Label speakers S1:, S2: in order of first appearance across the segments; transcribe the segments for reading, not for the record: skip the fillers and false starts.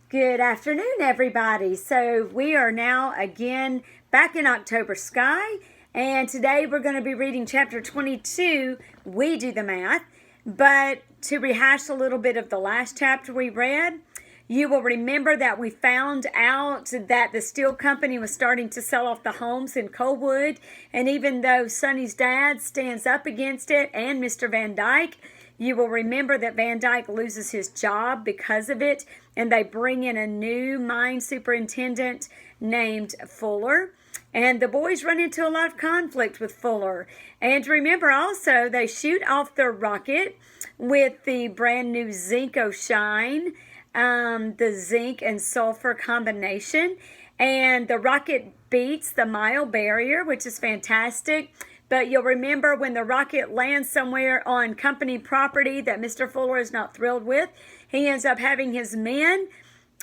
S1: Good afternoon, everybody. So we are now again back in October Sky, and today we're going to be reading chapter 22, We Do the Math. But to rehash a little bit of the last chapter we read, you will remember that we found out that the steel company was starting to sell off the homes in Coalwood, and even though Sonny's dad stands up against it and Mr. Van Dyke, you will remember that Van Dyke loses his job because of it, and they bring in a new mine superintendent named Fuller. And the boys run into a lot of conflict with Fuller. And remember also, they shoot off their rocket with the brand new Zinco Shine, the zinc and sulfur combination. And the rocket beats the mile barrier, which is fantastic. But you'll remember when the rocket lands somewhere on company property that Mr. Fuller is not thrilled with, he ends up having his men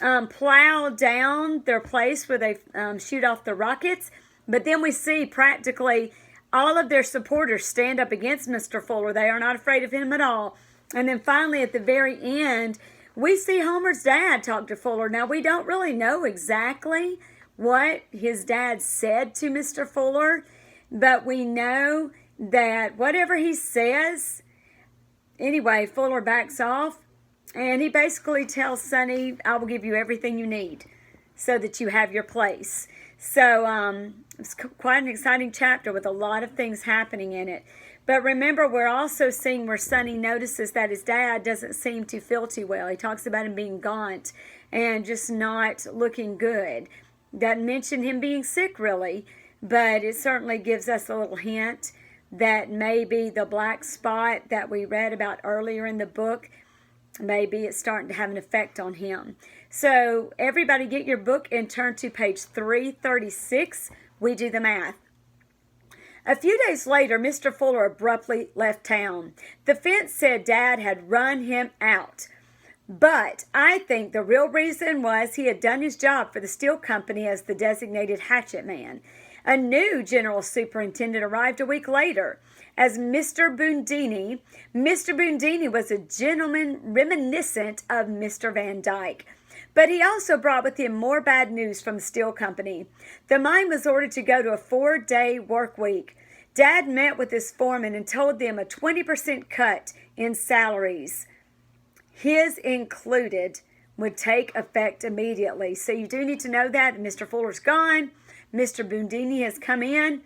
S1: plow down their place where they shoot off the rockets. But then we see practically all of their supporters stand up against Mr. Fuller. They are not afraid of him at all. And then finally at the very end, we see Homer's dad talk to Fuller. Now, we don't really know exactly what his dad said to Mr. Fuller, but we know that whatever he says, anyway, Fuller backs off, and he basically tells Sonny, I will give you everything you need so that you have your place. So it's quite an exciting chapter with a lot of things happening in it. But remember, we're also seeing where Sonny notices that his dad doesn't seem to feel too well. He talks about him being gaunt and just not looking good. Doesn't mention him being sick, really. But it certainly gives us a little hint that maybe the black spot that we read about earlier in the book, maybe it's starting to have an effect on him. So everybody get your book and turn to page 336. We do the math. A few days later, Mr. Fuller abruptly left town. The fence said Dad had run him out. But I think the real reason was he had done his job for the steel company as the designated hatchet man. A new general superintendent arrived a week later as Mr. Boondini. Mr. Boondini was a gentleman reminiscent of Mr. Van Dyke. But he also brought with him more bad news from the steel company. The mine was ordered to go to a 4-day work week. Dad met with his foreman and told them a 20% cut in salaries, his included, would take effect immediately. So you do need to know that Mr. Fuller's gone. Mr. Boondini has come in,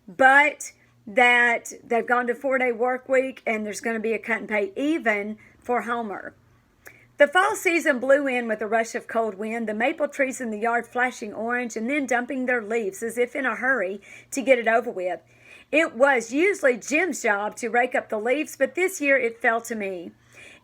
S1: but that they've gone to 4-day work week and there's going to be a cut in pay even for Homer. The fall season blew in with a rush of cold wind, the maple trees in the yard flashing orange and then dumping their leaves as if in a hurry to get it over with. It was usually Jim's job to rake up the leaves, but this year it fell to me.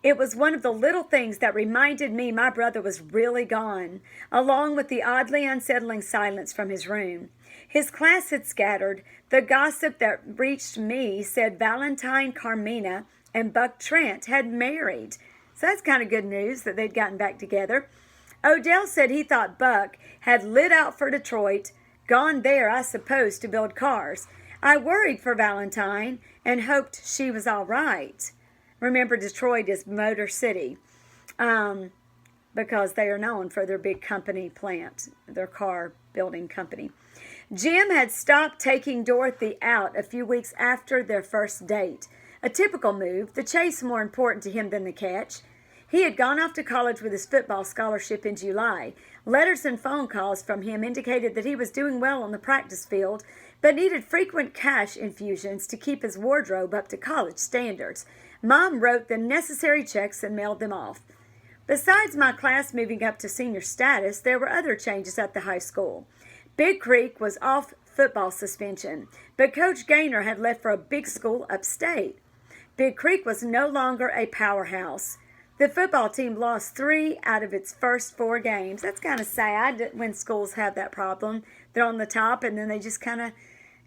S1: It was one of the little things that reminded me my brother was really gone, along with the oddly unsettling silence from his room. His class had scattered. The gossip that reached me said Valentine Carmina and Buck Trent had married. So that's kind of good news that they'd gotten back together. Odell said he thought Buck had lit out for Detroit, gone there, I suppose, to build cars. I worried for Valentine and hoped she was all right. Remember, Detroit is Motor City because they are known for their big company plant, their car building company. Jim had stopped taking Dorothy out a few weeks after their first date. A typical move, the chase more important to him than the catch. He had gone off to college with his football scholarship in July. Letters and phone calls from him indicated that he was doing well on the practice field, but needed frequent cash infusions to keep his wardrobe up to college standards. Mom wrote the necessary checks and mailed them off. Besides my class moving up to senior status, there were other changes at the high school. Big Creek was off football suspension, but Coach Gaynor had left for a big school upstate. Big Creek was no longer a powerhouse. The football team lost 3 out of its first 4 games. That's kind of sad when schools have that problem. They're on the top and then they just kind of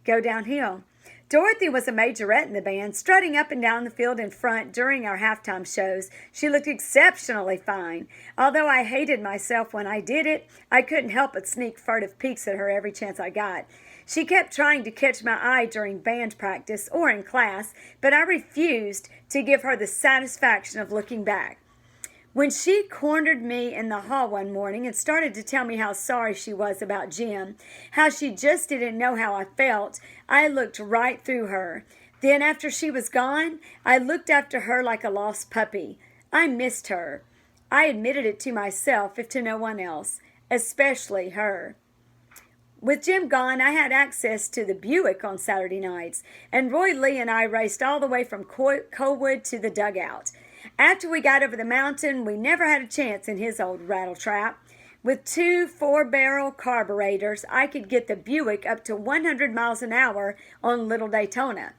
S1: go downhill. Dorothy was a majorette in the band, strutting up and down the field in front during our halftime shows. She looked exceptionally fine. Although I hated myself when I did it, I couldn't help but sneak furtive peeks at her every chance I got. She kept trying to catch my eye during band practice or in class, but I refused to give her the satisfaction of looking back. When she cornered me in the hall one morning and started to tell me how sorry she was about Jim, how she just didn't know how I felt, I looked right through her. Then, after she was gone, I looked after her like a lost puppy. I missed her. I admitted it to myself, if to no one else, especially her. With Jim gone, I had access to the Buick on Saturday nights, and Roy Lee and I raced all the way from Colwood to the dugout. After we got over the mountain, we never had a chance in his old rattletrap. With 2 4-barrel carburetors, I could get the Buick up to 100 miles an hour on Little Daytona.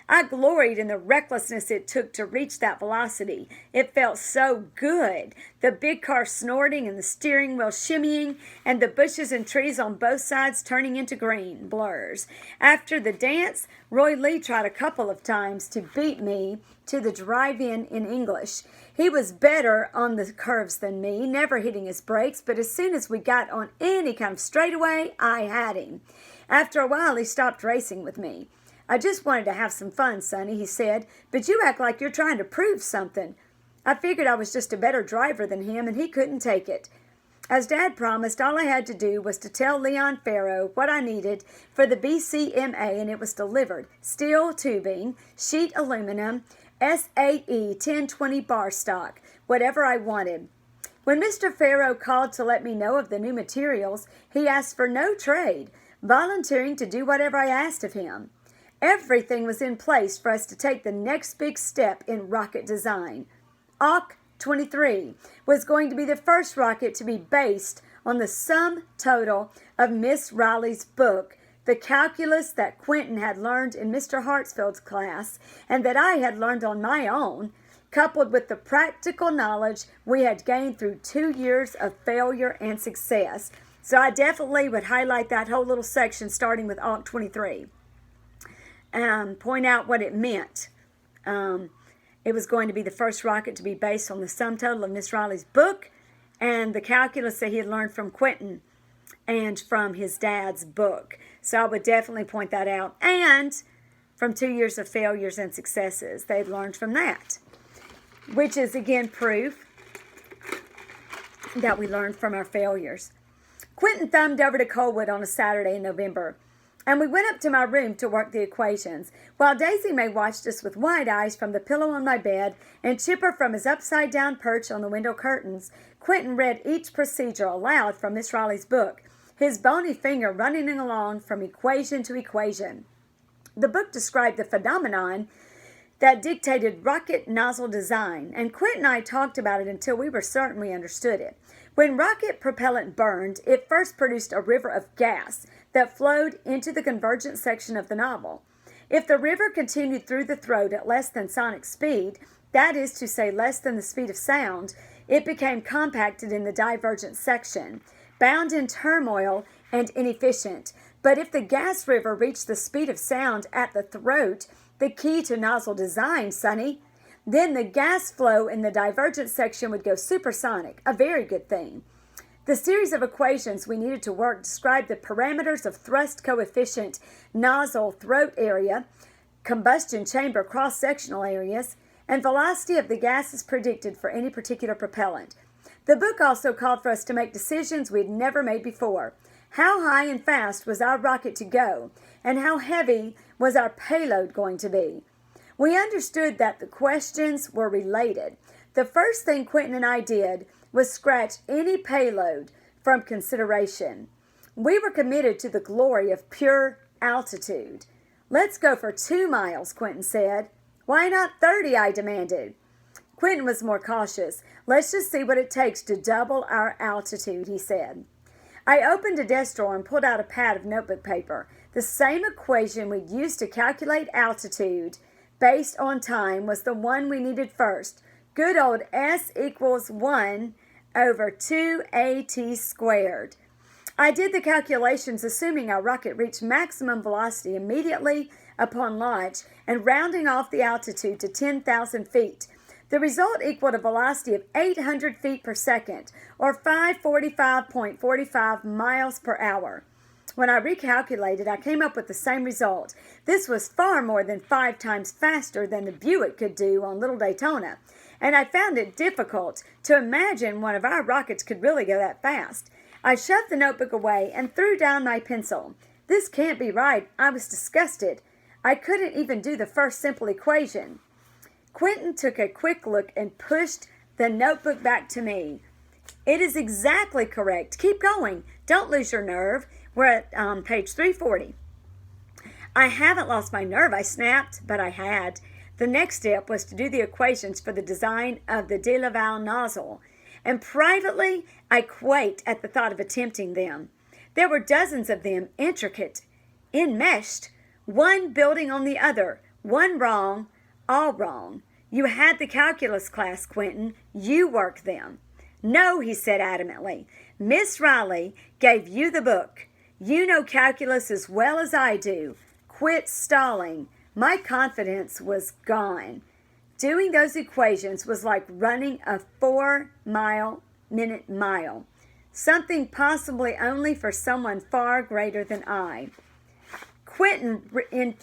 S1: I gloried in the recklessness it took to reach that velocity. It felt so good. The big car snorting and the steering wheel shimmying and the bushes and trees on both sides turning into green blurs. After the dance, Roy Lee tried a couple of times to beat me to the drive-in in English. He was better on the curves than me, never hitting his brakes, but as soon as we got on any kind of straightaway, I had him. After a while, he stopped racing with me. I just wanted to have some fun, Sonny, he said, but you act like you're trying to prove something. I figured I was just a better driver than him, and he couldn't take it. As Dad promised, all I had to do was to tell Leon Farrow what I needed for the BCMA, and it was delivered. Steel tubing, sheet aluminum, SAE 1020 bar stock, whatever I wanted. When Mr. Farrow called to let me know of the new materials, he asked for no trade, volunteering to do whatever I asked of him. Everything was in place for us to take the next big step in rocket design. AUK 23 was going to be the first rocket to be based on the sum total of Miss Riley's book, the calculus that Quentin had learned in Mr. Hartsfield's class and that I had learned on my own, coupled with the practical knowledge we had gained through 2 years of failure and success. So I definitely would highlight that whole little section starting with AUK 23. Point out what it meant. It was going to be the first rocket to be based on the sum total of Miss Riley's book and the calculus that he had learned from Quentin and from his dad's book. So I would definitely point that out. And from 2 years of failures and successes, they'd learned from that, which is, again, proof that we learned from our failures. Quentin thumbed over to Colwood on a Saturday in November, and we went up to my room to work the equations, while Daisy Mae watched us with wide eyes from the pillow on my bed and Chipper from his upside-down perch on the window curtains. Quentin read each procedure aloud from Miss Riley's book, his bony finger running along from equation to equation. The book described the phenomenon that dictated rocket nozzle design, and Quentin and I talked about it until we were certain we understood it. When rocket propellant burned, it first produced a river of gas that flowed into the convergent section of the nozzle. If the river continued through the throat at less than sonic speed, that is to say less than the speed of sound, it became compacted in the divergent section, bound in turmoil and inefficient. But if the gas river reached the speed of sound at the throat, the key to nozzle design, Sonny, then the gas flow in the divergent section would go supersonic, a very good thing. The series of equations we needed to work described the parameters of thrust coefficient, nozzle throat area, combustion chamber cross-sectional areas, and velocity of the gases predicted for any particular propellant. The book also called for us to make decisions we had never made before. How high and fast was our rocket to go, and how heavy was our payload going to be? We understood that the questions were related. The first thing Quentin and I did was scratch any payload from consideration. We were committed to the glory of pure altitude. Let's go for 2 miles, Quentin said. Why not 30, I demanded. Quentin was more cautious. Let's just see what it takes to double our altitude, he said. I opened a desk drawer and pulled out a pad of notebook paper. The same equation we'd used to calculate altitude based on time was the one we needed first. Good old S equals 1 over 2AT squared. I did the calculations assuming our rocket reached maximum velocity immediately upon launch and rounding off the altitude to 10,000 feet. The result equaled a velocity of 800 feet per second, or 545.45 miles per hour. When I recalculated, I came up with the same result. This was far more than 5 times faster than the Buick could do on Little Daytona. and I found it difficult to imagine one of our rockets could really go that fast. I shoved the notebook away and threw down my pencil. This can't be right. I was disgusted. I couldn't even do the first simple equation. Quentin took a quick look and pushed the notebook back to me. It is exactly correct. Keep going. Don't lose your nerve. We're at page 340. I haven't lost my nerve, I snapped, but I had. The next step was to do the equations for the design of the de Laval nozzle, and privately I quaked at the thought of attempting them. There were dozens of them, intricate, enmeshed, one building on the other, one wrong, all wrong. You had the calculus class, Quentin. You worked them. No, he said adamantly. Miss Riley gave you the book. You know calculus as well as I do. Quit stalling. My confidence was gone. Doing those equations was like running a 4-minute mile. Something possibly only for someone far greater than I. Quentin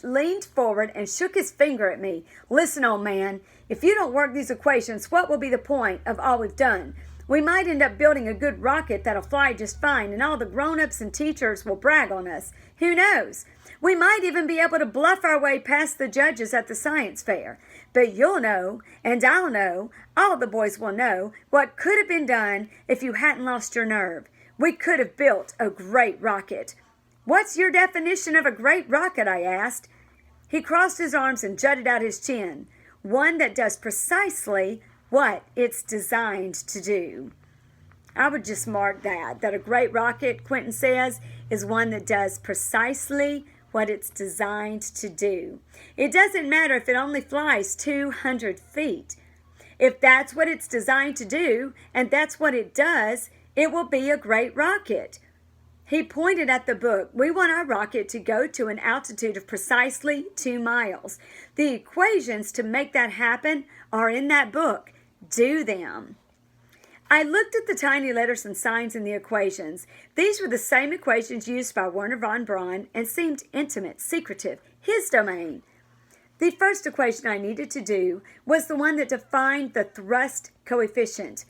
S1: leaned forward and shook his finger at me. Listen, old man, if you don't work these equations, what will be the point of all we've done? We might end up building a good rocket that'll fly just fine, and all the grown-ups and teachers will brag on us. Who knows? We might even be able to bluff our way past the judges at the science fair. But you'll know, and I'll know, all the boys will know, what could have been done if you hadn't lost your nerve. We could have built a great rocket. What's your definition of a great rocket? I asked. He crossed his arms and jutted out his chin. One that does precisely what it's designed to do. I would just mark that a great rocket, Quentin says, is one that does precisely what it's designed to do. It doesn't matter if it only flies 200 feet. If that's what it's designed to do, and that's what it does, it will be a great rocket. He pointed at the book. We want our rocket to go to an altitude of precisely 2 miles. The equations to make that happen are in that book. Do them. I looked at the tiny letters and signs in the equations. These were the same equations used by Wernher von Braun and seemed intimate, secretive, his domain. The first equation I needed to do was the one that defined the thrust coefficient.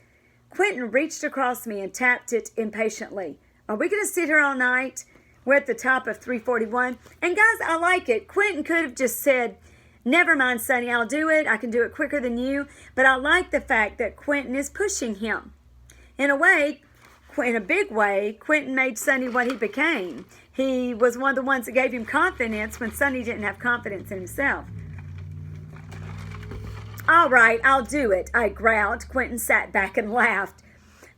S1: Quentin reached across me and tapped it impatiently. Are we going to sit here all night? We're at the top of 341. And guys, I like it. Quentin could have just said, never mind, Sonny, I'll do it. I can do it quicker than you. But I like the fact that Quentin is pushing him. In a way, in a big way, Quentin made Sonny what he became. He was one of the ones that gave him confidence when Sonny didn't have confidence in himself. All right, I'll do it, I growled. Quentin sat back and laughed.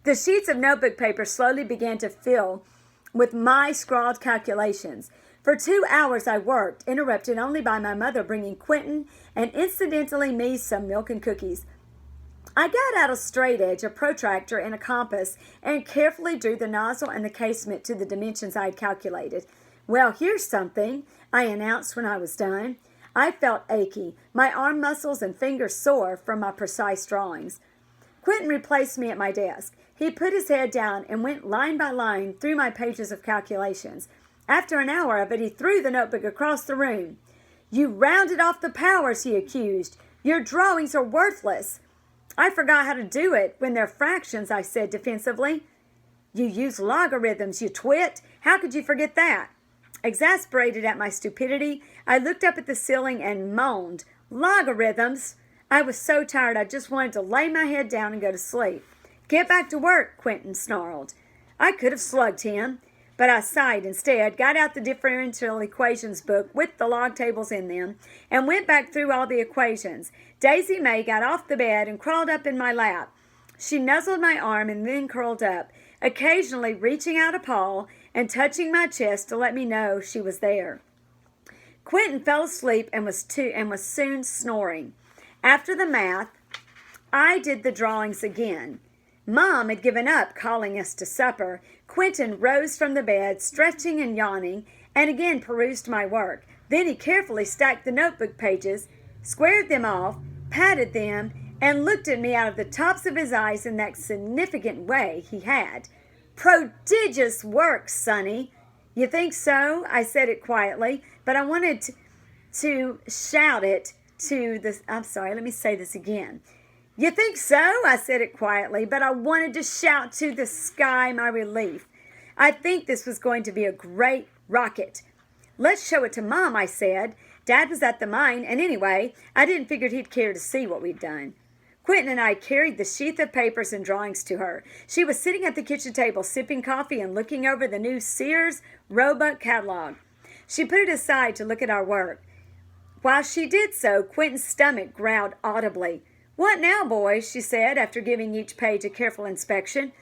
S1: The sheets of notebook paper slowly began to fill with my scrawled calculations. For 2 hours I worked, interrupted only by my mother bringing Quentin and incidentally me some milk and cookies. I got out a straight edge, a protractor, and a compass, and carefully drew the nozzle and the casement to the dimensions I had calculated. Well, here's something, I announced when I was done. I felt achy, my arm muscles and fingers sore from my precise drawings. Quentin replaced me at my desk. He put his head down and went line by line through my pages of calculations. After an hour of it, he threw the notebook across the room. You rounded off the powers, he accused. Your drawings are worthless. I forgot how to do it when they're fractions, I said defensively. You use logarithms, you twit. How could you forget that? Exasperated at my stupidity, I looked up at the ceiling and moaned. Logarithms? I was so tired I just wanted to lay my head down and go to sleep. Get back to work, Quentin snarled. I could have slugged him, but I sighed instead, got out the differential equations book with the log tables in them, and went back through all the equations. Daisy May got off the bed and crawled up in my lap. She nuzzled my arm and then curled up, occasionally reaching out a paw and touching my chest to let me know she was there. Quentin fell asleep and was soon snoring. After the math, I did the drawings again. Mom had given up calling us to supper. Quentin rose from the bed, stretching and yawning, and again perused my work. Then he carefully stacked the notebook pages, squared them off, patted them, and looked at me out of the tops of his eyes in that significant way he had. Prodigious work, Sonny. You think so? I said it quietly, but I wanted to shout it to the... I'm sorry, let me say this again. You think so? I said it quietly, but I wanted to shout to the sky my relief. I think this was going to be a great rocket. Let's show it to Mom, I said. Dad was at the mine, and anyway, I didn't figure he'd care to see what we'd done. Quentin and I carried the sheath of papers and drawings to her. She was sitting at the kitchen table, sipping coffee and looking over the new Sears Roebuck catalog. She put it aside to look at our work. While she did so, Quentin's stomach growled audibly. "What now, boys?" she said, after giving each page a careful inspection.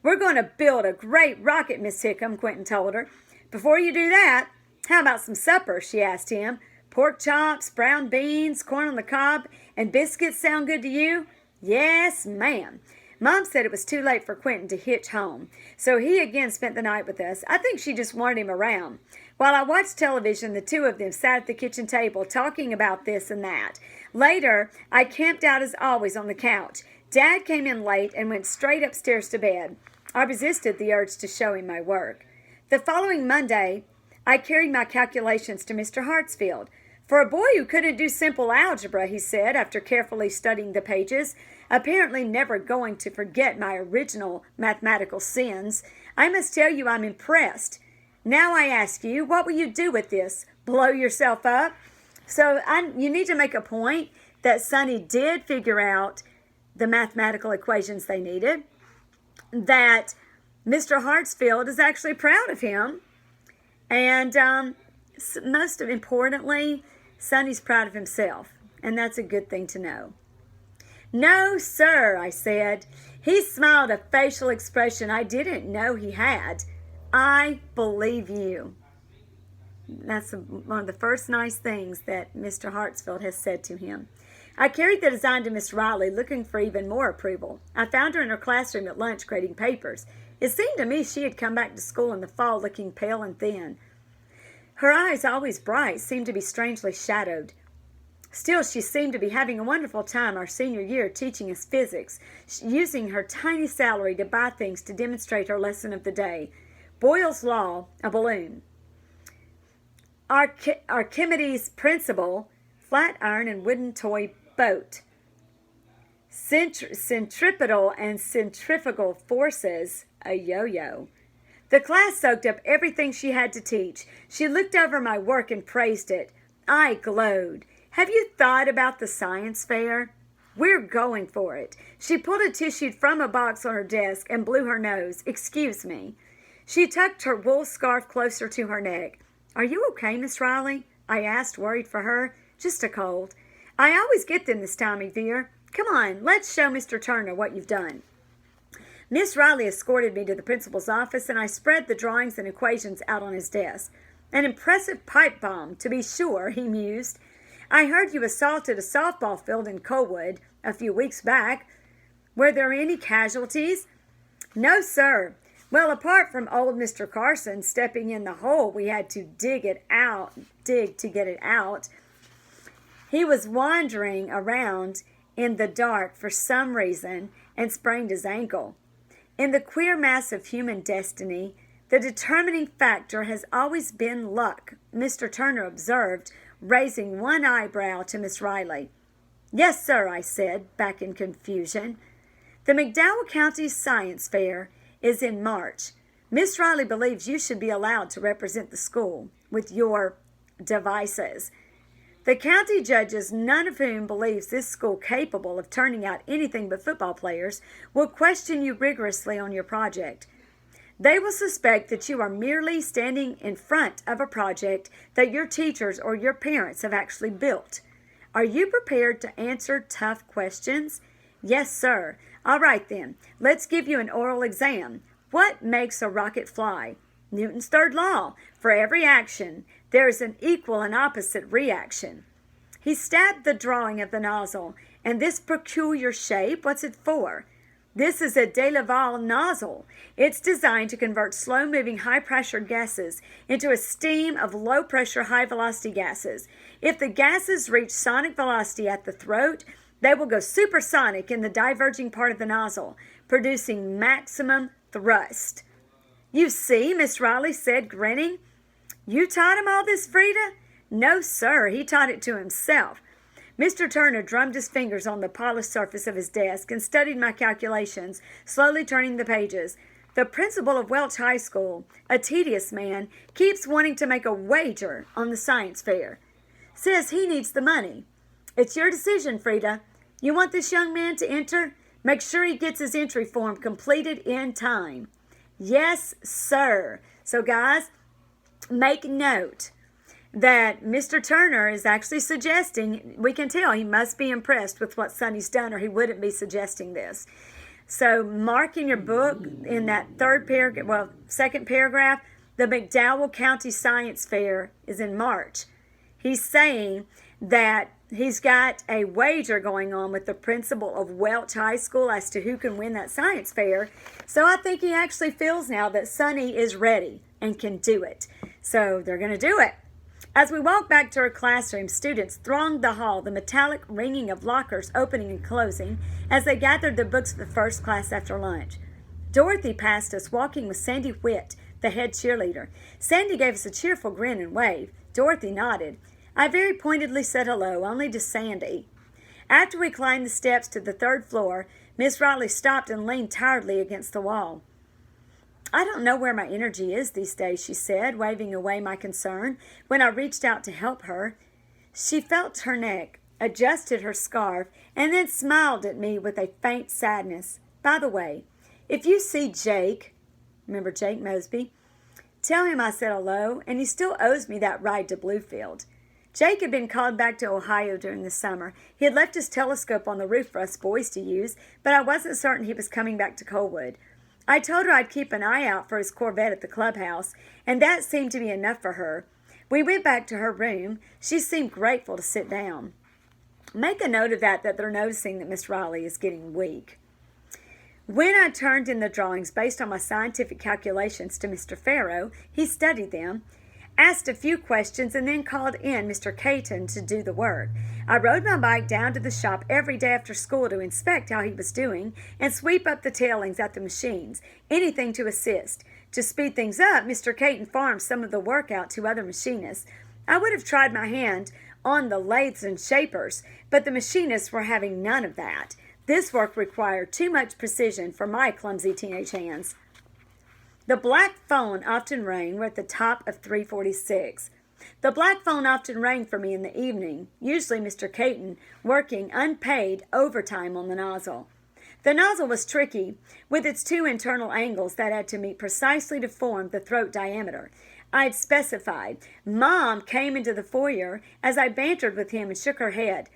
S1: "We're going to build a great rocket, Miss Hickam," Quentin told her. "Before you do that, how about some supper?" she asked him. "Pork chops, brown beans, corn on the cob, and biscuits sound good to you?" "Yes, ma'am." Mom said it was too late for Quentin to hitch home, so he again spent the night with us. I think she just wanted him around. While I watched television, the two of them sat at the kitchen table talking about this and that. Later, I camped out as always on the couch. Dad came in late and went straight upstairs to bed. I resisted the urge to show him my work. The following Monday, I carried my calculations to Mr. Hartsfield. "For a boy who couldn't do simple algebra," he said, after carefully studying the pages, apparently never going to forget my original mathematical sins, "I must tell you I'm impressed. Now I ask you, what will you do with this? Blow yourself up?" So you need to make a point that Sonny did figure out the mathematical equations they needed, that Mr. Hartsfield is actually proud of him, and most importantly, Sonny's proud of himself, and that's a good thing to know. "No, sir," I said. He smiled a facial expression I didn't know he had. "I believe you." That's one of the first nice things that Mr. Hartsfield has said to him. I carried the design to Miss Riley, looking for even more approval. I found her in her classroom at lunch grading papers. It seemed to me she had come back to school in the fall looking pale and thin. Her eyes, always bright, seemed to be strangely shadowed. Still, she seemed to be having a wonderful time our senior year teaching us physics, using her tiny salary to buy things to demonstrate her lesson of the day. Boyle's Law, a balloon. Archimedes' principle, flat iron and wooden toy boat. Centripetal and centrifugal forces, a yo-yo. The class soaked up everything she had to teach. She looked over my work and praised it. I glowed. "Have you thought about the science fair?" "We're going for it." She pulled a tissue from a box on her desk and blew her nose. "Excuse me." She tucked her wool scarf closer to her neck. "Are you okay, Miss Riley?" I asked, worried for her. "Just a cold." "I always get them this time of year. Come on, let's show Mr. Turner what you've done." Miss Riley escorted me to the principal's office, and I spread the drawings and equations out on his desk. "An impressive pipe bomb, to be sure," he mused. "I heard you assaulted a softball field in Colwood a few weeks back. Were there any casualties?" "No, sir. Well, apart from old Mr. Carson stepping in the hole we had to dig to get it out. He was wandering around in the dark for some reason and sprained his ankle. In the queer mass of human destiny, the determining factor has always been luck," Mr. Turner observed, raising one eyebrow to Miss Riley. "Yes, sir," I said, back in confusion. "The McDowell County Science Fair is in March. Miss Riley believes you should be allowed to represent the school with your devices. The county judges, none of whom believes this school capable of turning out anything but football players, will question you rigorously on your project. They will suspect that you are merely standing in front of a project that your teachers or your parents have actually built. Are you prepared to answer tough questions?" "Yes, sir." "All right, then. Let's give you an oral exam. What makes a rocket fly?" "Newton's third law. For every action, there is an equal and opposite reaction." He stabbed the drawing of the nozzle. "And this peculiar shape, what's it for?" "This is a de Laval nozzle. It's designed to convert slow-moving, high-pressure gases into a steam of low-pressure, high-velocity gases. If the gases reach sonic velocity at the throat, they will go supersonic in the diverging part of the nozzle, producing maximum thrust." "You see," Miss Riley said, grinning. "You taught him all this, Frida?" "No, sir. He taught it to himself." Mr. Turner drummed his fingers on the polished surface of his desk and studied my calculations, slowly turning the pages. The principal of Welch High School, a tedious man, keeps wanting to make a wager on the science fair. Says he needs the money. It's your decision, Frida. You want this young man to enter? Make sure he gets his entry form completed in time. Yes, sir. So, guys, make note that Mr. Turner is actually suggesting, we can tell he must be impressed with what Sonny's done or he wouldn't be suggesting this. So mark in your book in that second paragraph, the McDowell County Science Fair is in March. He's saying that he's got a wager going on with the principal of Welch High School as to who can win that science fair. So I think he actually feels now that Sonny is ready and can do it. So they're going to do it. As we walked back to our classroom, students thronged the hall, the metallic ringing of lockers opening and closing as they gathered their books for the first class after lunch. Dorothy passed us, walking with Sandy Whitt, the head cheerleader. Sandy gave us a cheerful grin and wave. Dorothy nodded. I very pointedly said hello, only to Sandy. After we climbed the steps to the third floor, Miss Riley stopped and leaned tiredly against the wall. I don't know where my energy is these days, she said, waving away my concern when I reached out to help her. She felt her neck, adjusted her scarf, and then smiled at me with a faint sadness. By the way, if you see Jake, remember Jake Mosby, tell him I said hello, and he still owes me that ride to Bluefield. Jake had been called back to Ohio during the summer. He had left his telescope on the roof for us boys to use, but I wasn't certain he was coming back to Colwood. I told her I'd keep an eye out for his Corvette at the clubhouse, and that seemed to be enough for her. We went back to her room. She seemed grateful to sit down. Make a note of that they're noticing that Miss Riley is getting weak. When I turned in the drawings based on my scientific calculations to Mr. Farrow, he studied them, asked a few questions, and then called in Mr. Caton to do the work. I rode my bike down to the shop every day after school to inspect how he was doing and sweep up the tailings at the machines, anything to assist. To speed things up, Mr. Caton farmed some of the work out to other machinists. I would have tried my hand on the lathes and shapers, but the machinists were having none of that. This work required too much precision for my clumsy teenage hands. The black phone often rang. We're at the top of 346. The black phone often rang for me in the evening, usually Mr. Caton working unpaid overtime on the nozzle. The nozzle was tricky, with its two internal angles that had to meet precisely to form the throat diameter. I'd specified. Mom came into the foyer as I bantered with him and shook her head.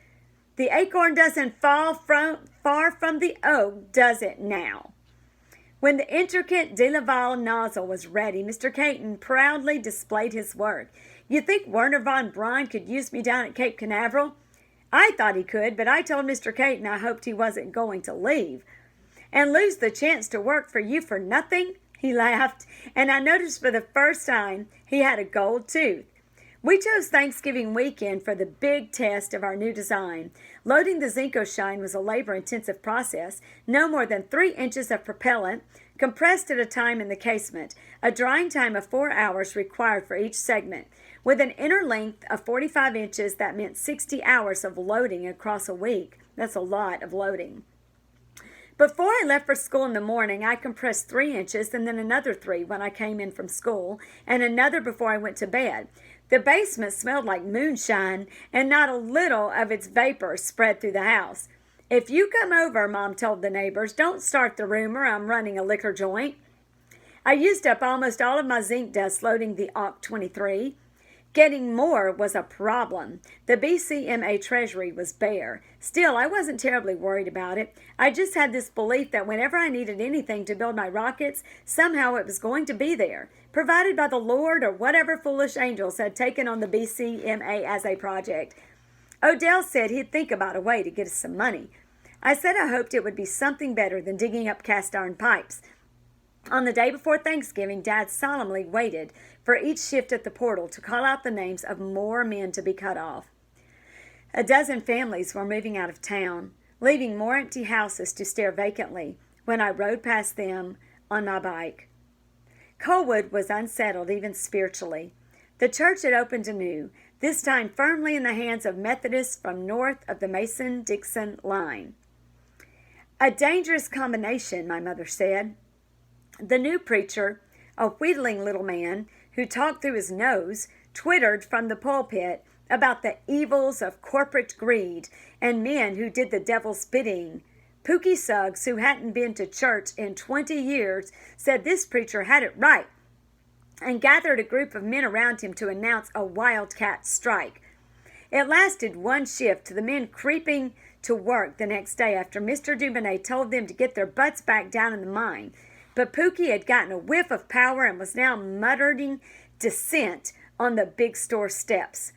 S1: The acorn doesn't fall far from the oak, does it now? When the intricate de Laval nozzle was ready, Mr. Caton proudly displayed his work. You think Werner von Braun could use me down at Cape Canaveral? I thought he could, but I told Mr. Caton I hoped he wasn't going to leave. And lose the chance to work for you for nothing? He laughed, and I noticed for the first time he had a gold tooth. We chose Thanksgiving weekend for the big test of our new design. Loading the Zinco-Shine was a labor-intensive process, no more than 3 inches of propellant, compressed at a time in the casement, a drying time of 4 hours required for each segment. With an inner length of 45 inches, that meant 60 hours of loading across a week. That's a lot of loading. Before I left for school in the morning, I compressed 3 inches and then another 3 when I came in from school, and another before I went to bed. The basement smelled like moonshine, and not a little of its vapor spread through the house. If you come over, Mom told the neighbors, don't start the rumor I'm running a liquor joint. I used up almost all of my zinc dust loading the AUK 23. Getting more was a problem. The BCMA treasury was bare. Still, I wasn't terribly worried about it. I just had this belief that whenever I needed anything to build my rockets, somehow it was going to be there, provided by the Lord or whatever foolish angels had taken on the BCMA as a project. Odell said he'd think about a way to get us some money. I said I hoped it would be something better than digging up cast iron pipes. On the day before Thanksgiving, Dad solemnly waited for each shift at the portal to call out the names of more men to be cut off. A dozen families were moving out of town, leaving more empty houses to stare vacantly when I rode past them on my bike. Colwood was unsettled even spiritually. The church had opened anew, this time firmly in the hands of Methodists from north of the Mason-Dixon line. A dangerous combination, my mother said. The new preacher, a wheedling little man who talked through his nose, twittered from the pulpit about the evils of corporate greed and men who did the devil's bidding. Pookie Suggs, who hadn't been to church in 20 years, said this preacher had it right and gathered a group of men around him to announce a wildcat strike. It lasted one shift, the men creeping to work the next day after Mr. Dubonnet told them to get their butts back down in the mine. But Pookie had gotten a whiff of power and was now muttering dissent on the big store steps.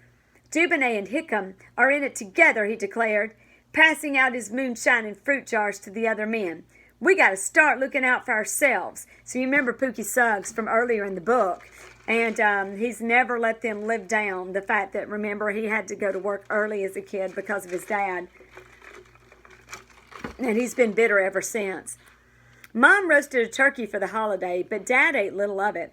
S1: Dubonnet and Hickam are in it together, he declared, passing out his moonshine and fruit jars to the other men. We got to start looking out for ourselves. So you remember Pookie Suggs from earlier in the book. And he's never let them live down the fact that, remember, he had to go to work early as a kid because of his dad. And he's been bitter ever since. Mom roasted a turkey for the holiday, but Dad ate little of it.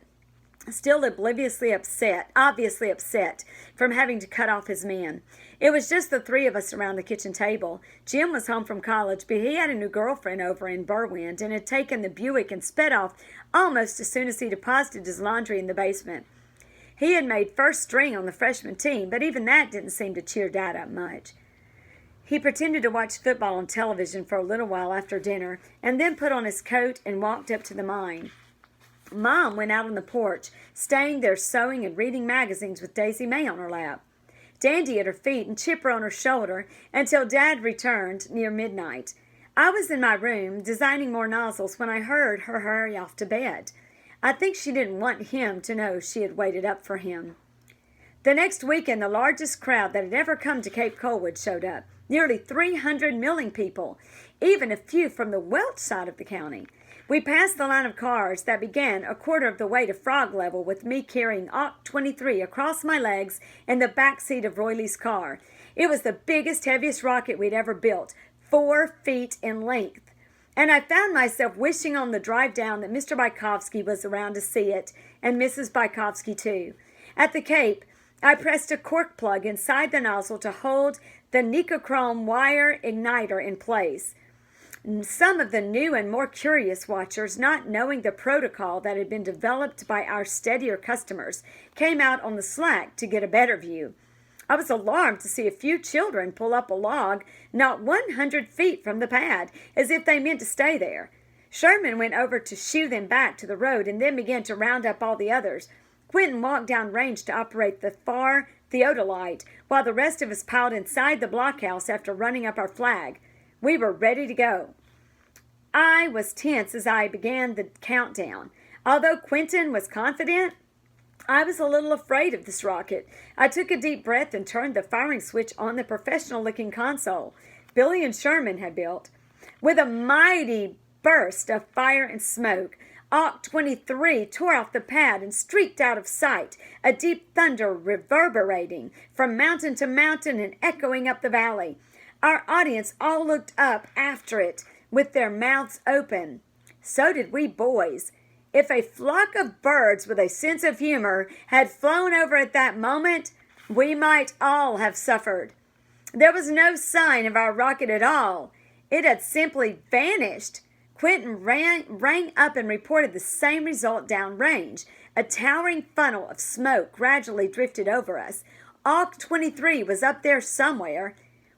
S1: Still obviously upset from having to cut off his men. It was just the three of us around the kitchen table. Jim was home from college, but he had a new girlfriend over in Berwind and had taken the Buick and sped off almost as soon as he deposited his laundry in the basement. He had made first string on the freshman team, but even that didn't seem to cheer Dad up much. He pretended to watch football on television for a little while after dinner and then put on his coat and walked up to the mine. Mom went out on the porch, staying there sewing and reading magazines with Daisy May on her lap, Dandy at her feet and Chipper on her shoulder until Dad returned near midnight. I was in my room designing more nozzles when I heard her hurry off to bed. I think she didn't want him to know she had waited up for him. The next weekend, the largest crowd that had ever come to Cape Colwood showed up. Nearly 300 milling people, even a few from the Welch side of the county. We passed the line of cars that began a quarter of the way to Frog Level with me carrying Oct 23 across my legs in the back seat of Royley's car. It was the biggest, heaviest rocket we'd ever built, 4 feet in length. And I found myself wishing on the drive down that Mr. Bykovsky was around to see it, and Mrs. Bykovsky too. At the Cape, I pressed a cork plug inside the nozzle to hold the nicochrome wire igniter in place. Some of the new and more curious watchers, not knowing the protocol that had been developed by our steadier customers, came out on the slack to get a better view. I was alarmed to see a few children pull up a log not 100 feet from the pad, as if they meant to stay there. Sherman went over to shoo them back to the road and then began to round up all the others. Quentin walked down range to operate the far theodolite, while the rest of us piled inside the blockhouse after running up our flag. We were ready to go. I was tense as I began the countdown. Although Quentin was confident, I was a little afraid of this rocket. I took a deep breath and turned the firing switch on the professional-looking console Billy and Sherman had built. With a mighty burst of fire and smoke, Oct 23 tore off the pad and streaked out of sight, a deep thunder reverberating from mountain to mountain and echoing up the valley. Our audience all looked up after it with their mouths open. So did we boys. If a flock of birds with a sense of humor had flown over at that moment, we might all have suffered. There was no sign of our rocket at all. It had simply vanished. Quentin rang up and reported the same result downrange. A towering funnel of smoke gradually drifted over us. Oct 23 was up there somewhere.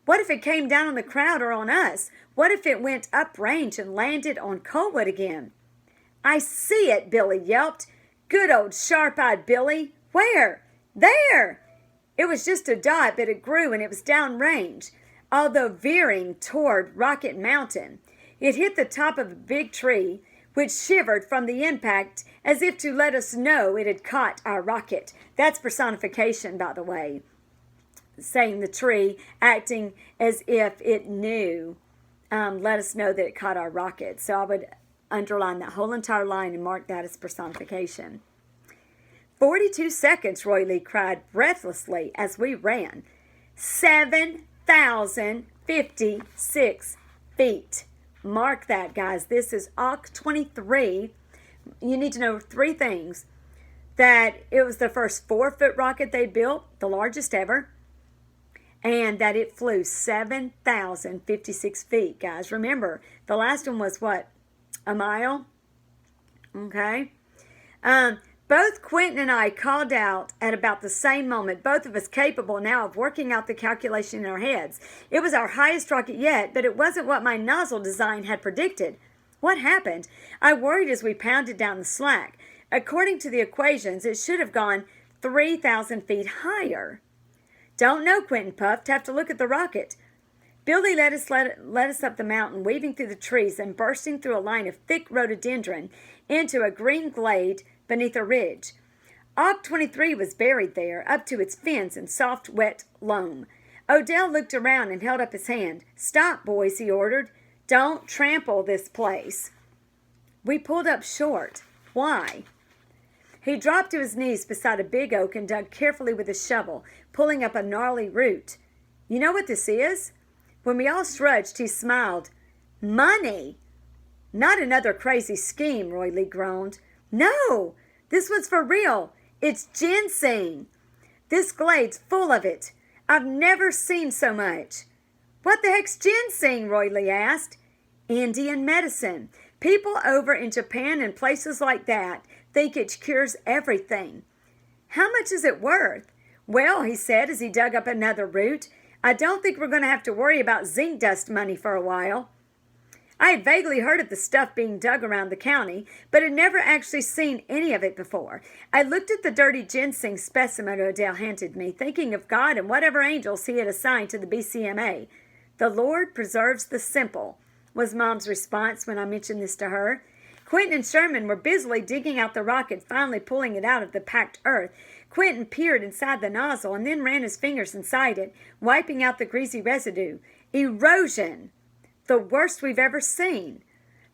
S1: What if it came down on the crowd or on us? What if it went uprange and landed on Colwood again? I see it, Billy yelped. Good old sharp-eyed Billy. Where? There! It was just a dot, but it grew and it was downrange, although veering toward Rocket Mountain. It hit the top of a big tree, which shivered from the impact as if to let us know it had caught our rocket. That's personification, by the way. Saying the tree, acting as if it knew, let us know that it caught our rocket. So I would underline that whole entire line and mark that as personification. 42 seconds, Royley cried breathlessly as we ran. 7,056 feet. Mark that, guys. This is Oct 23. You need to know 3 things. that it was the first 4-foot rocket they built, the largest ever, and that it flew 7,056 feet, guys. Remember, the last one was what? A mile? Okay. Both Quentin and I called out at about the same moment, both of us capable now of working out the calculation in our heads. It was our highest rocket yet, but it wasn't what my nozzle design had predicted. What happened? I worried as we pounded down the slack. According to the equations, it should have gone 3,000 feet higher. Don't know, Quentin puffed. Have to look at the rocket. Billy led us up the mountain, weaving through the trees and bursting through a line of thick rhododendron into a green glade beneath a ridge. Auk 23 was buried there, up to its fins in soft, wet loam. Odell looked around and held up his hand. "Stop, boys," he ordered. "Don't trample this place." We pulled up short. Why? He dropped to his knees beside a big oak and dug carefully with his shovel, pulling up a gnarly root. "You know what this is?" When we all shrugged, he smiled. "Money!" "Not another crazy scheme," Roy Lee groaned. "No, this one's for real. It's ginseng. This glade's full of it. I've never seen so much." "What the heck's ginseng?" Roy Lee asked. "Indian medicine. People over in Japan and places like that think it cures everything." "How much is it worth?" "Well," he said as he dug up another root, "I don't think we're going to have to worry about zinc dust money for a while." I had vaguely heard of the stuff being dug around the county, but had never actually seen any of it before. I looked at the dirty ginseng specimen Odell handed me, thinking of God and whatever angels he had assigned to the BCMA. "The Lord preserves the simple," was Mom's response when I mentioned this to her. Quentin and Sherman were busily digging out the rocket, finally pulling it out of the packed earth. Quentin peered inside the nozzle and then ran his fingers inside it, wiping out the greasy residue. Erosion! The worst we've ever seen.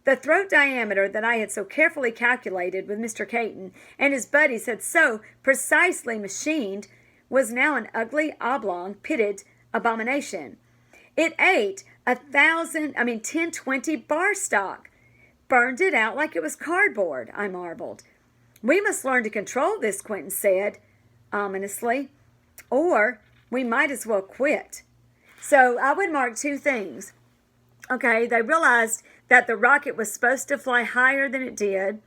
S1: The throat diameter that I had so carefully calculated with Mr. Caton and his buddies had so precisely machined was now an ugly, oblong, pitted abomination. It ate 1020 bar stock. Burned it out like it was cardboard, I marveled. "We must learn to control this," Quentin said, ominously. "Or we might as well quit." So I would mark two things. Okay, they realized that the rocket was supposed to fly higher than it did,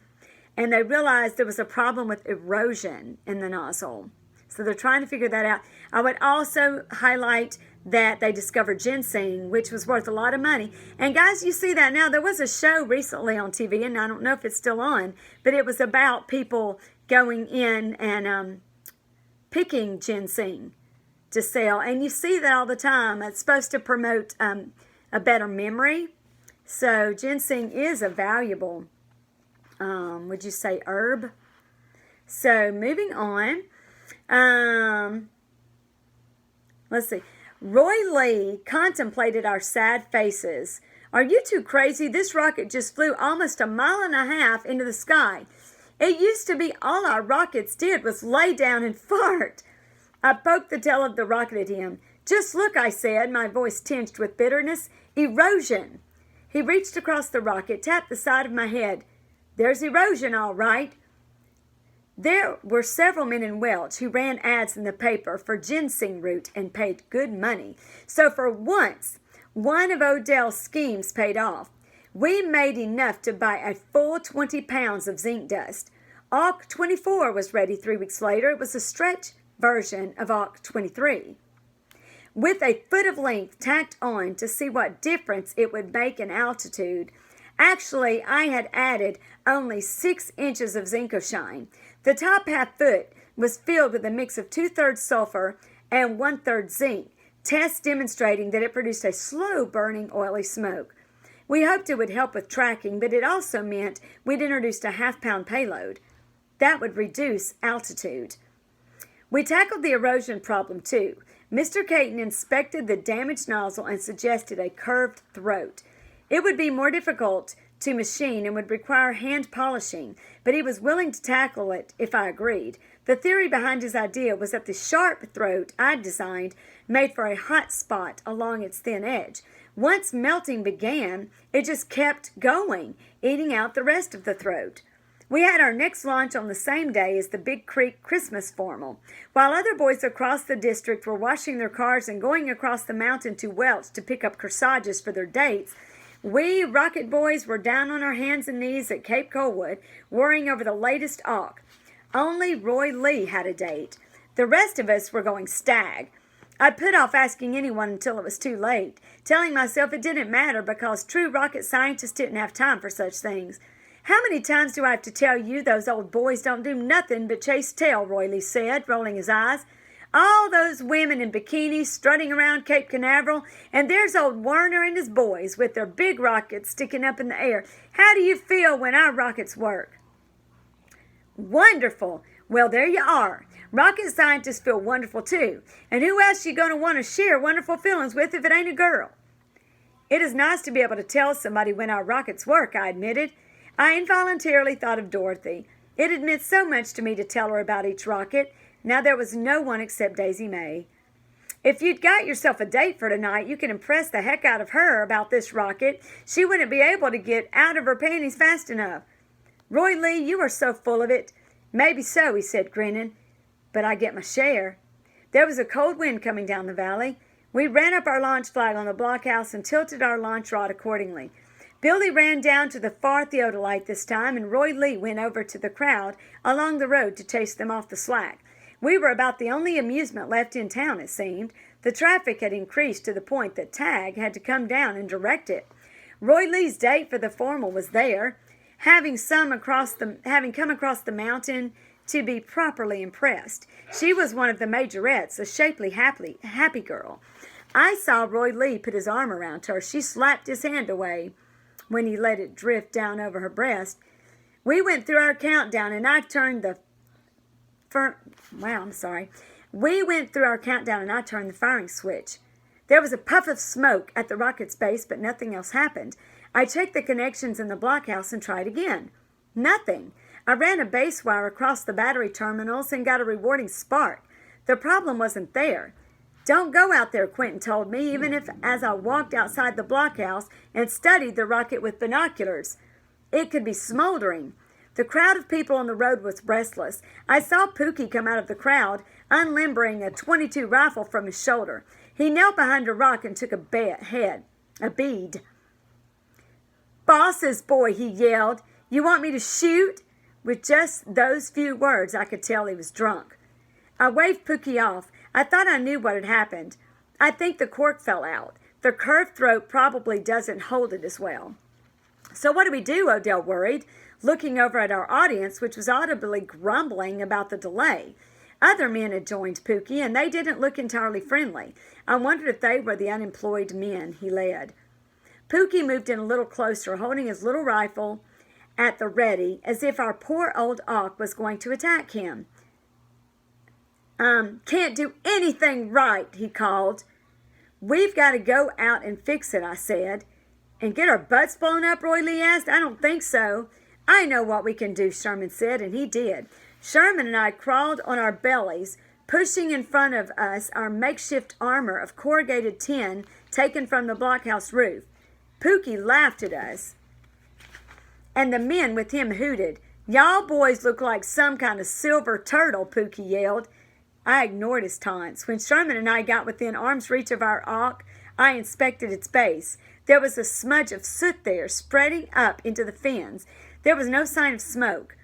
S1: and they realized there was a problem with erosion in the nozzle. So they're trying to figure that out. I would also highlight that they discovered ginseng, which was worth a lot of money. And guys, you see that now. There was a show recently on TV, and I don't know if it's still on, but it was about people going in and picking ginseng to sell. And you see that all the time. It's supposed to promote a better memory. So ginseng is a valuable, would you say, herb? So moving on. Let's see. Roy Lee contemplated our sad faces. "Are you two crazy? This rocket just flew almost 1.5 miles into the sky. It used to be all our rockets did was lay down and fart." I poked the tail of the rocket at him. "Just look," I said, my voice tinged with bitterness. "Erosion." He reached across the rocket, tapped the side of my head. "There's erosion, all right." There were several men in Welch who ran ads in the paper for ginseng root and paid good money. So for once, one of Odell's schemes paid off. We made enough to buy a full 20 pounds of zinc dust. Auk 24 was ready 3 weeks later. It was a stretch version of Auk 23. With a foot of length tacked on to see what difference it would make in altitude. Actually, I had added only 6 inches of Zincoshine. The top half foot was filled with a mix of 2/3 sulfur and 1/3 zinc, tests demonstrating that it produced a slow-burning oily smoke. We hoped it would help with tracking, but it also meant we'd introduced a half-pound payload. That would reduce altitude. We tackled the erosion problem, too. Mr. Caton inspected the damaged nozzle and suggested a curved throat. It would be more difficult to machine and would require hand polishing, but he was willing to tackle it if I agreed. The theory behind his idea was that the sharp throat I'd designed made for a hot spot along its thin edge. Once melting began, it just kept going, eating out the rest of the throat. We had our next launch on the same day as the Big Creek Christmas formal. While other boys across the district were washing their cars and going across the mountain to Welch to pick up corsages for their dates, we Rocket boys were down on our hands and knees at Cape Colwood, worrying over the latest auk. Only Roy Lee had a date. The rest of us were going stag. I put off asking anyone until it was too late, telling myself it didn't matter because true rocket scientists didn't have time for such things. How many times do I have to tell you those old boys don't do nothing but chase tail, Roy Lee said, rolling his eyes. All those women in bikinis strutting around Cape Canaveral, and there's old Werner and his boys with their big rockets sticking up in the air. How do you feel when our rockets work? Wonderful. Well, there you are. Rocket scientists feel wonderful too. And who else you going to want to share wonderful feelings with if it ain't a girl? It is nice to be able to tell somebody when our rockets work, I admitted. I involuntarily thought of Dorothy. It had meant so much to me to tell her about each rocket. Now there was no one except Daisy May. If you'd got yourself a date for tonight, you can impress the heck out of her about this rocket. She wouldn't be able to get out of her panties fast enough. Roy Lee, you are so full of it. Maybe so, he said, grinning. But I get my share. There was a cold wind coming down the valley. We ran up our launch flag on the blockhouse and tilted our launch rod accordingly. Billy ran down to the far theodolite this time, and Roy Lee went over to the crowd along the road to chase them off the slack. We were about the only amusement left in town, it seemed. The traffic had increased to the point that Tag had to come down and direct it. Roy Lee's date for the formal was there, having come across the mountain to be properly impressed. She was one of the majorettes, a shapely, happy girl. I saw Roy Lee put his arm around her. She slapped his hand away when he let it drift down over her breast. We went through our countdown, and I turned the firing switch. There was a puff of smoke at the rocket's base, but nothing else happened. I checked the connections in the blockhouse and tried again. Nothing. I ran a base wire across the battery terminals and got a rewarding spark. The problem wasn't there. Don't go out there, Quentin told me, even if as I walked outside the blockhouse and studied the rocket with binoculars. It could be smoldering. The crowd of people on the road was restless. I saw Pookie come out of the crowd, unlimbering a .22 rifle from his shoulder. He knelt behind a rock and took a bead. Boss's boy, he yelled. You want me to shoot? With just those few words, I could tell he was drunk. I waved Pookie off. I thought I knew what had happened. I think the cork fell out. The curved throat probably doesn't hold it as well. So what do we do? Odell worried, looking over at our audience, which was audibly grumbling about the delay. Other men had joined Pookie, and they didn't look entirely friendly. I wondered if they were the unemployed men he led. Pookie moved in a little closer, holding his little rifle at the ready, as if our poor old auk was going to attack him. Can't do anything right, he called. We've got to go out and fix it, I said. And get our butts blown up, Roy Lee asked. I don't think so. I know what we can do, Sherman said, and he did. Sherman and I crawled on our bellies, pushing in front of us our makeshift armor of corrugated tin taken from the blockhouse roof. Pookie laughed at us, and the men with him hooted. Y'all boys look like some kind of silver turtle, Pookie yelled. I ignored his taunts. When Sherman and I got within arm's reach of our auk, I inspected its base. There was a smudge of soot there, spreading up into the fins. There was no sign of smoke.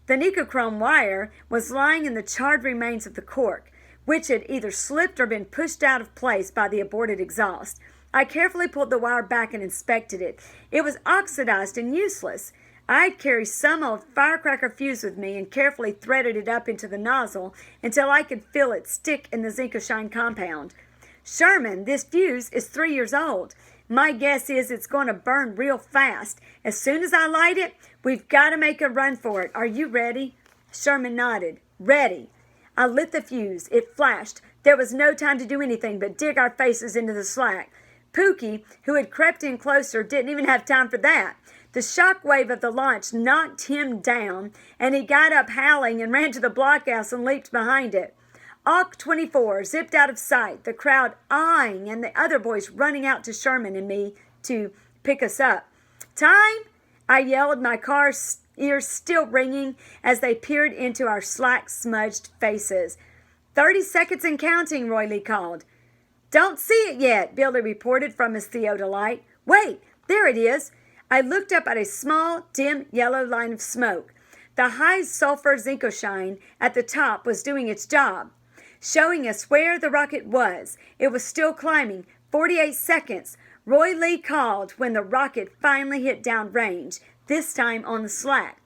S1: The nicochrome wire was lying in the charred remains of the cork, which had either slipped or been pushed out of place by the aborted exhaust. I carefully pulled the wire back and inspected it. It was oxidized and useless. I'd carried some old firecracker fuse with me and carefully threaded it up into the nozzle until I could feel it stick in the Zincoshine compound. Sherman, this fuse is 3 years old. My guess is it's going to burn real fast. As soon as I light it, we've got to make a run for it. Are you ready? Sherman nodded. Ready. I lit the fuse. It flashed. There was no time to do anything but dig our faces into the slack. Pookie, who had crept in closer, didn't even have time for that. The shock wave of the launch knocked him down, and he got up howling and ran to the blockhouse and leaped behind it. Auk 24 zipped out of sight, the crowd eyeing and the other boys running out to Sherman and me to pick us up. Time! I yelled, my car ears still ringing as they peered into our slack-smudged faces. 30 seconds and counting, Roy Lee called. Don't see it yet, Billy reported from his theodolite. Wait, there it is. I looked up at a small, dim yellow line of smoke. The high-sulfur Zinkoshine at the top was doing its job, showing us where the rocket was. It was still climbing. 48 seconds. Roy Lee called when the rocket finally hit downrange, this time on the slack.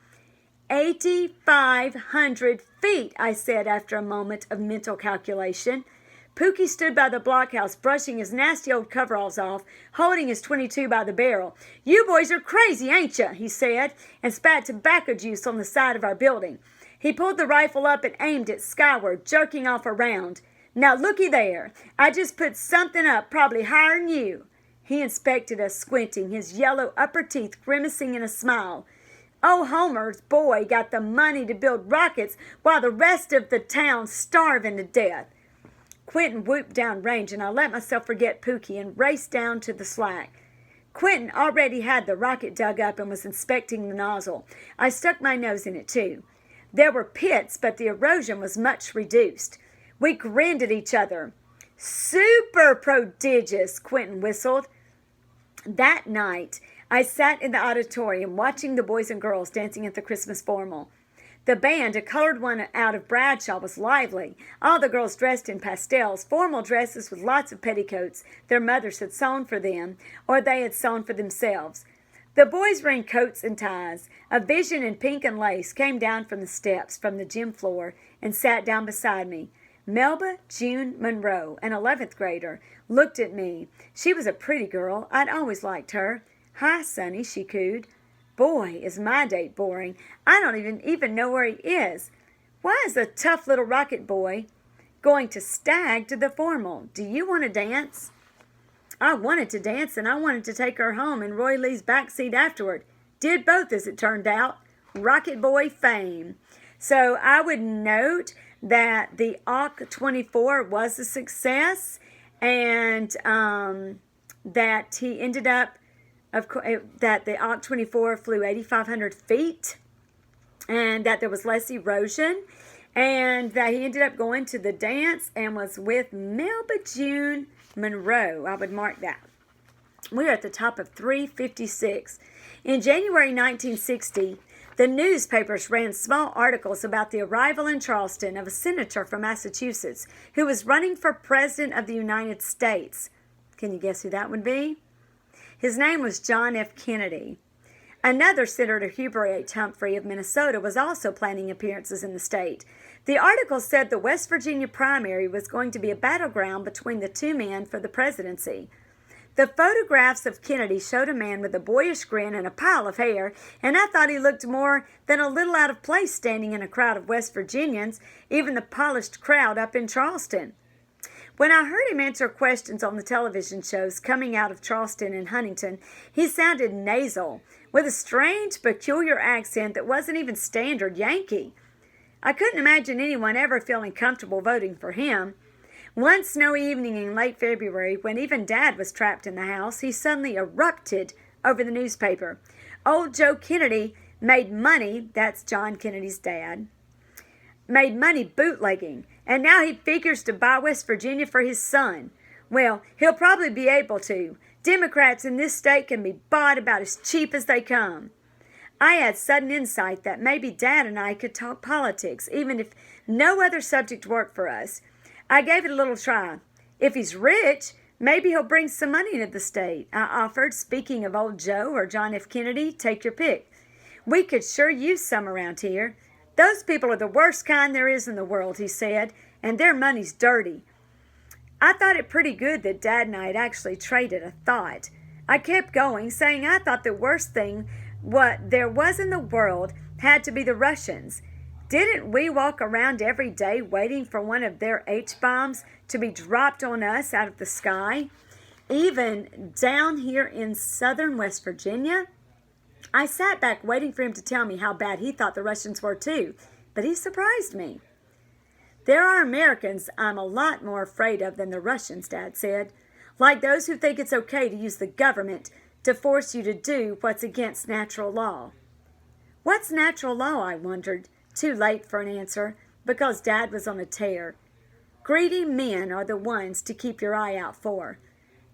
S1: 8,500 feet, I said after a moment of mental calculation. Pookie stood by the blockhouse, brushing his nasty old coveralls off, holding his .22 by the barrel. You boys are crazy, ain't you? He said, and spat tobacco juice on the side of our building. He pulled the rifle up and aimed it skyward, jerking off a round. Now looky there. I just put something up probably higher'n you. He inspected us, squinting, his yellow upper teeth grimacing in a smile. Oh, Homer's boy got the money to build rockets while the rest of the town's starving to death. Quentin whooped down range, and I let myself forget Pookie and raced down to the slack. Quentin already had the rocket dug up and was inspecting the nozzle. I stuck my nose in it, too. There were pits, but the erosion was much reduced. We grinned at each other. Super prodigious, Quentin whistled. That night, I sat in the auditorium watching the boys and girls dancing at the Christmas formal. The band, a colored one out of Bradshaw, was lively. All the girls dressed in pastels, formal dresses with lots of petticoats their mothers had sewn for them, or they had sewn for themselves. The boys were in coats and ties. A vision in pink and lace came down from the steps from the gym floor and sat down beside me. Melba June Monroe, an 11th grader, looked at me. She was a pretty girl. I'd always liked her. Hi, Sonny, she cooed. Boy, is my date boring. I don't even know where he is. Why is the tough little rocket boy going to stag to the formal? Do you want to dance? I wanted to dance, and I wanted to take her home in Roy Lee's backseat afterward. Did both, as it turned out. Rocket boy fame. So I would note that the AWK-24 was a success, and that he ended up, that the AWK-24 flew 8,500 feet, and that there was less erosion, and that he ended up going to the dance and was with Melba June Monroe. I would mark that. We're at the top of 356. In January 1960, the newspapers ran small articles about the arrival in Charleston of a senator from Massachusetts who was running for President of the United States. Can you guess who that would be? His name was John F. Kennedy. Another Senator, Hubert H. Humphrey of Minnesota, was also planning appearances in the state. The article said the West Virginia primary was going to be a battleground between the two men for the presidency. The photographs of Kennedy showed a man with a boyish grin and a pile of hair, and I thought he looked more than a little out of place standing in a crowd of West Virginians, even the polished crowd up in Charleston. When I heard him answer questions on the television shows coming out of Charleston and Huntington, he sounded nasal, with a strange, peculiar accent that wasn't even standard Yankee. I couldn't imagine anyone ever feeling comfortable voting for him. One snowy evening in late February, when even Dad was trapped in the house, he suddenly erupted over the newspaper. Old Joe Kennedy made money, that's John Kennedy's dad, made money bootlegging, and now he figures to buy West Virginia for his son. Well, he'll probably be able to. Democrats in this state can be bought about as cheap as they come. I had sudden insight that maybe Dad and I could talk politics, even if no other subject worked for us. I gave it a little try. If he's rich, maybe he'll bring some money into the state, I offered, speaking of old Joe or John F. Kennedy, take your pick. We could sure use some around here. Those people are the worst kind there is in the world, he said, and their money's dirty. I thought it pretty good that Dad and I had actually traded a thought. I kept going, saying I thought the worst thing what there was in the world had to be the Russians. Didn't we walk around every day waiting for one of their H-bombs to be dropped on us out of the sky? Even down here in southern West Virginia? I sat back waiting for him to tell me how bad he thought the Russians were too, but he surprised me. There are Americans I'm a lot more afraid of than the Russians, Dad said. Like those who think it's okay to use the government to force you to do what's against natural law. What's natural law, I wondered, too late for an answer, because Dad was on a tear. Greedy men are the ones to keep your eye out for.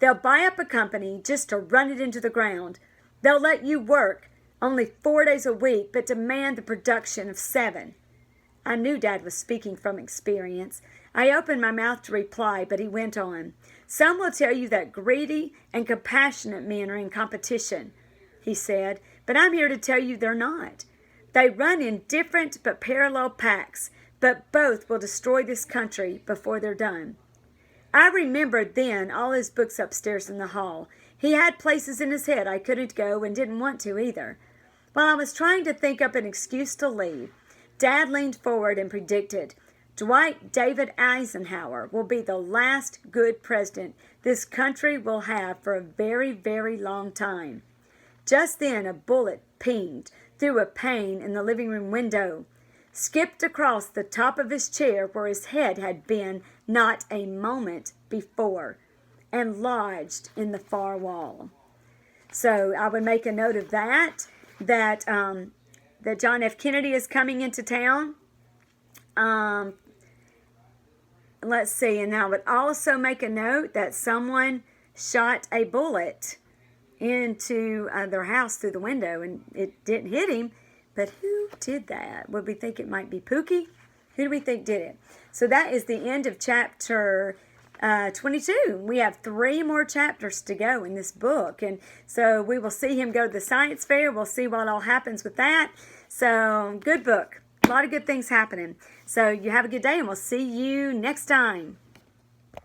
S1: They'll buy up a company just to run it into the ground. They'll let you work only 4 days a week, but demand the production of 7. I knew Dad was speaking from experience. I opened my mouth to reply, but he went on. Some will tell you that greedy and compassionate men are in competition, he said, but I'm here to tell you they're not. They run in different but parallel packs, but both will destroy this country before they're done. I remembered then all his books upstairs in the hall. He had places in his head I couldn't go and didn't want to either. While I was trying to think up an excuse to leave, Dad leaned forward and predicted, Dwight David Eisenhower will be the last good president this country will have for a very, very long time. Just then a bullet pinged through a pane in the living room window, skipped across the top of his chair where his head had been not a moment before, and lodged in the far wall. So I would make a note of that John F. Kennedy is coming into town. Let's see, and I would also make a note that someone shot a bullet into their house through the window, and it didn't hit him. But who did that? Would we think it might be Pookie? Who do we think did it? So that is the end of chapter 22. We have 3 more chapters to go in this book. And so we will see him go to the science fair. We'll see what all happens with that. So good book. A lot of good things happening. So you have a good day, and we'll see you next time.